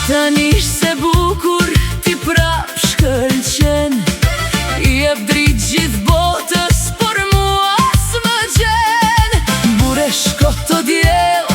Tanish se bukur ti prap shkëlqen, I jep dritë gjithë botës, por mua s'më gjen. Bure shko të djel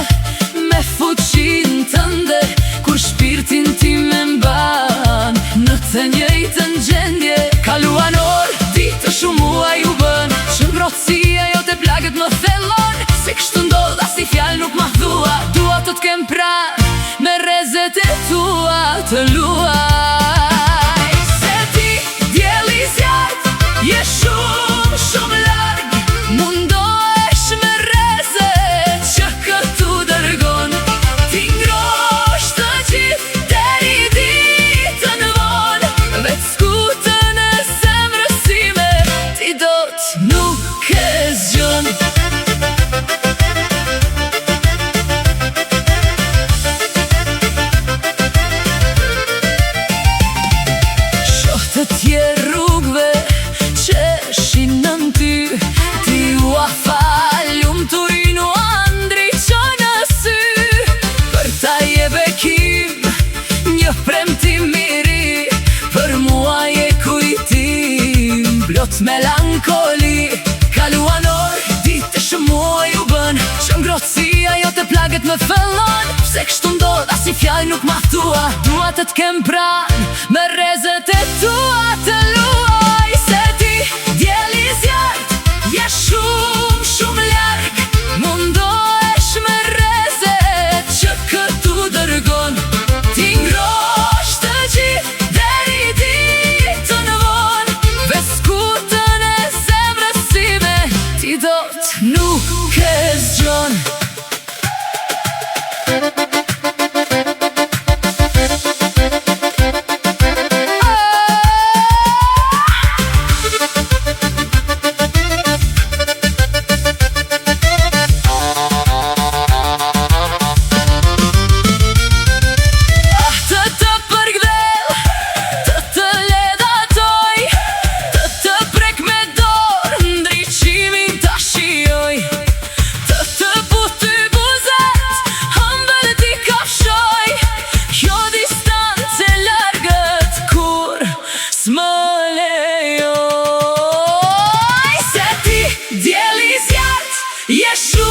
me fuqin tënde, kur shpirtin ti me mban në të njëjtën gjendje. Kaluan orë, ditë shumë muaj u bën, që ngrohtësia jote plagët më thellon. Se kështu ndodh as i fjal nuk ma thua, dua të t'kem pranë me rezet e tua të luaj. Se ti djeli zjarët, je shumë, shumë larg, mundohesh me rezet që këtu dërgon. Ti ngrosh të gjithë deri ditën vonë, veç skutën e zemrës time ti dot nuk e zgjon. Tjerë rrugve që shinën ty, ti u afalum tu I nu andri që në sy. Për ta je bekim, një premtim miri, për mua je kujtim, blot melankoli. Kaluan orë, ditë shumë muaj u bën, që ngrohtësia jote plagët më fëllon. Pse kështu ndodh as i fjal nuk ma thua, dua të t'kem pranë me rezet e tua të luaj. Se ti djeli zjarët, je shumë, shumë larg, mundohesh me rezet që këtu dërgon. Ti ngrosh të gjithë deri ditën vonë, veç skutën e zemrës time ti dot nuk e zgjon. Yes.